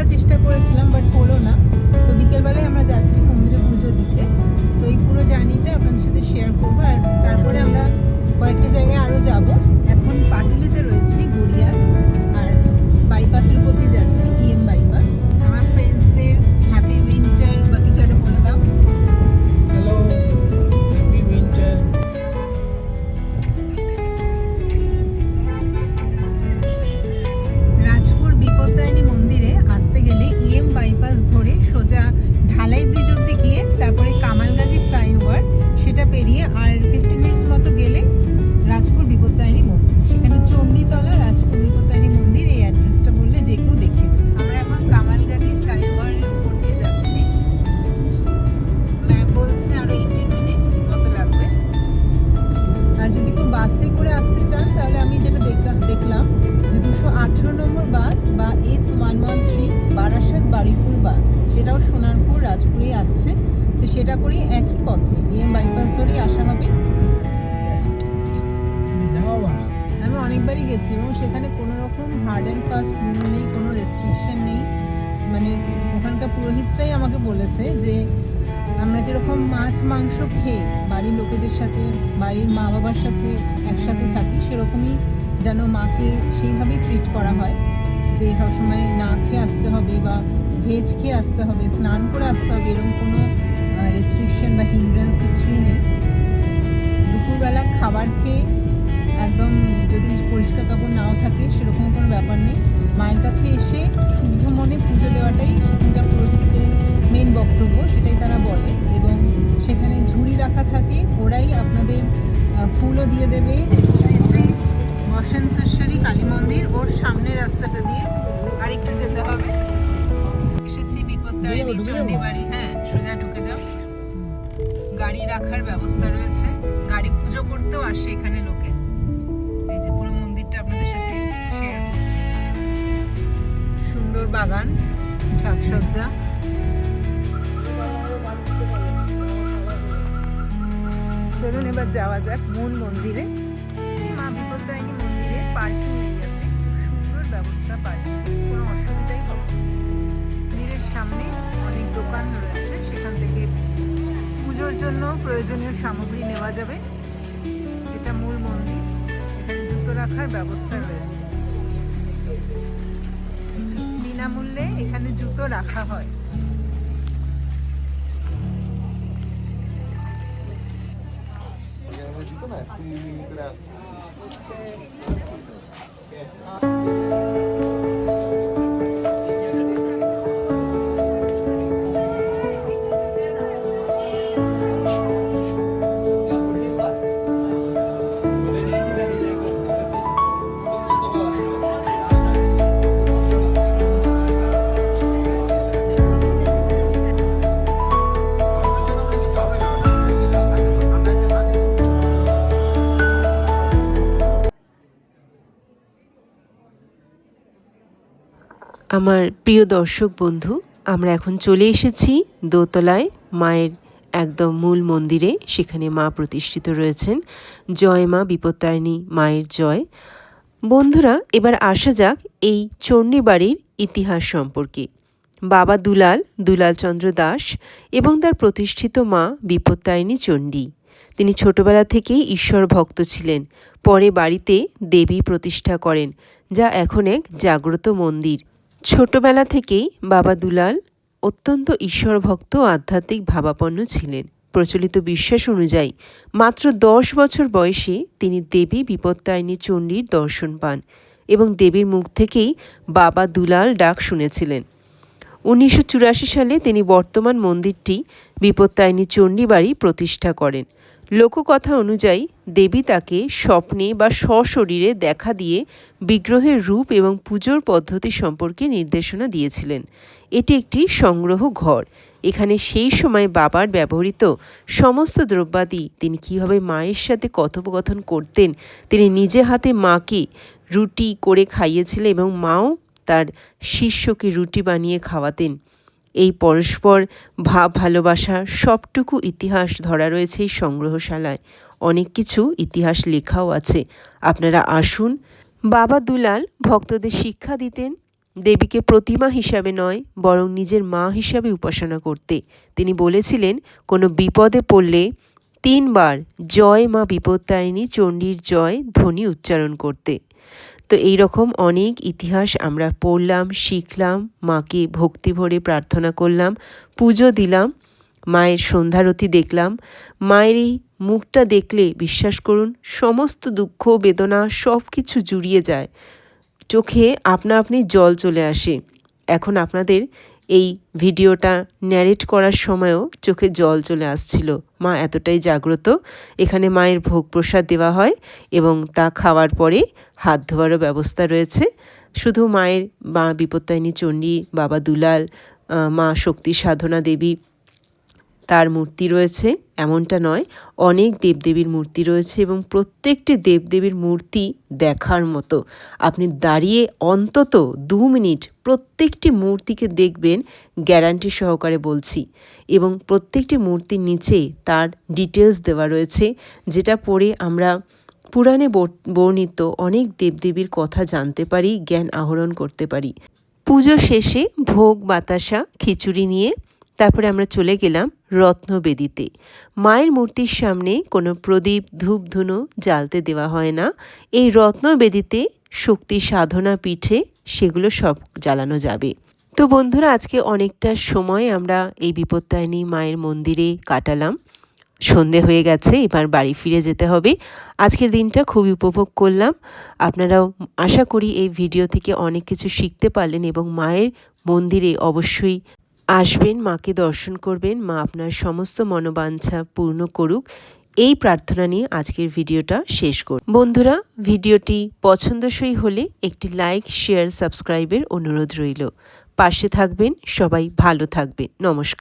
করার চেষ্টা করেছিলাম, বাট হলো না। তো বিকেলবেলায় আমরা যাচ্ছি মন্দিরে পুজো দিতে। তো এই পুরো জার্নিটা আপনাদের সাথে শেয়ার করবো, আর তারপরে আমরা কয়েকটা জায়গায় আরও যাব। এখন পাটুলিতে রয়েছি, গড়িয়ার, আর বাইপাসের উপর দিয়ে যাচ্ছি, ইএম বাইপাস। আমার ফ্রেন্ডসদের হ্যাপি উইন্টার বা কিছু একটা বলে দাও। Hello, happy winter. Rajpur Bipattarini মন্দিরে আসতে গেলে ইএম বাইপাস ধরে সোজা ঢালাই ব্রিজ অব্দি গিয়ে তারপরে কামালগাজী ফ্লাইওভার, সেটা পেরিয়ে আর 15 মিনিটস মতো গেলে রাজপুর বিপত্তারিণী মন্দির। সেখানে চণ্ডীতলা রাজপুর বিপত্তারিণী মন্দির, এই অ্যাড্রেসটা বললে যে কেউ দেখিয়ে দেবে। আমরা এখন কামালগাজী ফ্লাইওভারের উপর দিয়ে যাচ্ছি। ম্যাপ বলছে আরো 18 মিনিটস মতো লাগবে। আর যদি কেউ বাসে করে আসতে চান তাহলে আমি যেটা দেখলাম যে 218 নম্বর বাস বা S113 বারাসাত বারুইপুর বাস, সেটাও সোনারপুর রাজপুরেই আসছে। তো সেটা করেই একই পথে ইএম বাইপাস ধরেই আসা হবে। আমি অনেকবারই গেছি এবং সেখানে কোনো রকম হার্ড অ্যান্ড ফাস্ট রুল নেই, কোনো রেস্ট্রিকশন নেই। মানে ওখানকার পুরোহিতরাই আমাকে বলেছে যে আমরা যেরকম মাছ মাংস খেয়ে বাড়ির লোকেদের সাথে, বাড়ির মা বাবার সাথে একসাথে থাকি, সেরকমই যেন মাকে সেইভাবেই ট্রিট করা হয়। যে সবসময় না খেয়ে আসতে হবে বা ভেজ খেয়ে আসতে হবে, স্নান করে আসতে হবে, এরকম কোনো রেস্ট্রিকশন বা হিন্ড্রেন্স কিছুই নেই। দুপুরবেলা খাবার খেয়ে একদম যদি পরিষ্কার কাপড় নাও থাকে সেরকম কোনো ব্যাপার নেই। মায়ের কাছে এসে শুদ্ধ মনে পুজো দেওয়াটাই সেখানকার পুরোহিতদের মেন বক্তব্য, সেটাই তারা বলে। এবং সেখানে ঝুড়ি রাখা থাকে, ওরাই আপনাদের ফুলও দিয়ে দেবে। শ্রী শ্রী বসন্তেশ্বরী কালী মন্দির, ওর সামনের রাস্তাটা দিয়ে আর একটু যেতে হবে। এসেছি বিপত্তারিণী চণ্ডীবাড়ি। হ্যাঁ, সোজা ঢুকে যাও। গাড়ি রাখার ব্যবস্থা রয়েছে, গাড়ি পুজো করতেও আসে এখানে লোকে। এই যে পুরো মন্দিরটা আপনাদের সাথে শেয়ার করছি। সুন্দর বাগান, সাজসজ্জা। চলুন এবার যাওয়া যাক মূল মন্দিরে। মা বিপত্তারিণী মন্দিরে পার্কিং এরিয়াতে সুন্দর ব্যবস্থা, পার্কিং কোনো অসুবিধাই হবে না। মন্দিরের সামনে অনেক দোকান রয়েছে, সেখান থেকে পুজোর জন্য প্রয়োজনীয় সামগ্রী নেওয়া যাবে। এটা মূল মন্দির, এখানে জুতো রাখার ব্যবস্থা রয়েছে। বিনামূল্যে এখানে জুতো রাখা হয়। আমার প্রিয় দর্শক বন্ধু, আমরা এখন চলে এসেছি দোতলায় মায়ের একদম মূল মন্দিরে। সেখানে মা প্রতিষ্ঠিত রয়েছেন। জয় মা বিপত্তারিণী মায়ের জয়। বন্ধুরা, এবার আসা যাক এই চণ্ডীবাড়ির ইতিহাস সম্পর্কে। বাবা দুলালচন্দ্র দাস এবং তার প্রতিষ্ঠিত মা বিপত্তারিণী চণ্ডী। তিনি ছোটবেলা থেকেই ঈশ্বর ভক্ত ছিলেন। পরে বাড়িতে দেবী প্রতিষ্ঠা করেন, যা এখন এক জাগ্রত মন্দির। ছোটবেলা থেকেই বাবা দুলাল অত্যন্ত ঈশ্বরভক্ত ও আধ্যাত্মিক ভাবাপন্ন ছিলেন। প্রচলিত বিশ্বাস অনুযায়ী মাত্র 10 বছর বয়সে তিনি দেবী বিপত্তারিণী চণ্ডীর দর্শন পান এবং দেবীর মুখ থেকেই বাবা দুলাল ডাক শুনেছিলেন। 1984 সালে তিনি বর্তমান মন্দিরটি বিপত্তারিণী চণ্ডীবাড়ি প্রতিষ্ঠা করেন। লোককথা অনুযায়ী দেবী তাকে স্বপ্নে বা সশরীরে দেখা দিয়ে বিগ্রহের রূপ এবং পুজোর পদ্ধতি সম্পর্কে নির্দেশনা দিয়েছিলেন। এটি একটি সংগ্রহ ঘর। এখানে সেই সময় বাবার ব্যবহৃত সমস্ত দ্রব্যাদি, তিনি কীভাবে মায়ের সাথে কথোপকথন করতেন, তিনি নিজে হাতে মাকে রুটি করে খাইয়েছিলেন এবং মাও তার শিষ্যকে রুটি বানিয়ে খাওয়াতেন। এই পরস্পর ভাব ভালোবাসার সবটুকু ইতিহাস ধরা রয়েছে এই সংগ্রহশালায়। অনেক কিছু ইতিহাস লেখাও আছে। আপনারা আসুন। বাবা দুলাল ভক্তদের শিক্ষা দিতেন দেবীকে প্রতিমা হিসাবে নয় বরং নিজের মা হিসাবে উপাসনা করতে। তিনি বলেছিলেন কোনো বিপদে পড়লে 3 বার জয় মা বিপত্তারিণী চণ্ডীর জয় ধ্বনি উচ্চারণ করতে। তো এই রকম অনেক ইতিহাস আমরা পড়লাম, শিখলাম, মাকে ভক্তি ভরে প্রার্থনা করলাম, পুজো দিলাম, মায়ের সন্ধ্যারতি দেখলাম। মায়ের এই মুখটা দেখলে বিশ্বাস করুন সমস্ত দুঃখ বেদনা সব কিছু জুড়িয়ে যায়, চোখে আপনা আপনি জল চলে আসে। এখন আপনাদের এই ভিডিওটা ন্যারেট করার সময়ও চোখে জল চলে আসছিল, মা এতটাই জাগ্রত। এখানে মায়ের ভোগ প্রসাদ দেওয়া হয় এবং তা খাওয়ার পরে হাত ধোয়ারও ব্যবস্থা রয়েছে। শুধু মায়ের মা বিপত্তারিণী চণ্ডী, বাবা দুলাল, মা শক্তি সাধনা দেবী তার মূর্তি রয়েছে এমনটা নয়, অনেক দেবদেবীর মূর্তি রয়েছে এবং প্রত্যেকটি দেবদেবীর মূর্তি দেখার মতো। আপনি দাঁড়িয়ে অন্তত 2 মিনিট প্রত্যেকটি মূর্তিকে দেখবেন, গ্যারান্টি সহকারে বলছি। এবং প্রত্যেকটি মূর্তির নিচে তার ডিটেলস দেওয়া রয়েছে, যেটা পড়ে আমরা পুরাণে বর্ণিত অনেক দেবদেবীর কথা জানতে পারি, জ্ঞান আহরণ করতে পারি। পুজো শেষে ভোগ বাতাসা খিচুড়ি নিয়ে তারপরে আমরা চলে গেলাম রত্নবেদিতে। মায়ের মূর্তির সামনে কোনো প্রদীপ ধূপ ধুনো জ্বালতে দেওয়া হয় না। এই রত্নবেদিতে শক্তি সাধনা পিঠে সেগুলো সব জ্বালানো যাবে। তো বন্ধুরা, আজকে অনেকটা সময় আমরা এই বিপত্তারিণী মায়ের মন্দিরে কাটালাম। সন্ধে হয়ে গেছে, এবার বাড়ি ফিরে যেতে হবে। আজকের দিনটা খুবই উপভোগ করলাম। আপনারাও আশা করি এই ভিডিও থেকে অনেক কিছু শিখতে পারলেন এবং মায়ের মন্দিরে অবশ্যই আসবেন, মাকে দর্শন করবেন। মা আপনার সমস্ত মনোবাঞ্ছা পূর্ণ করুক, এই প্রার্থনা নিয়ে আজকের ভিডিওটা শেষ করব। বন্ধুরা, ভিডিওটি পছন্দসই হলে একটি লাইক, শেয়ার, সাবস্ক্রাইবের অনুরোধ রইল। পাশে থাকবেন, সবাই ভালো থাকবেন। নমস্কার।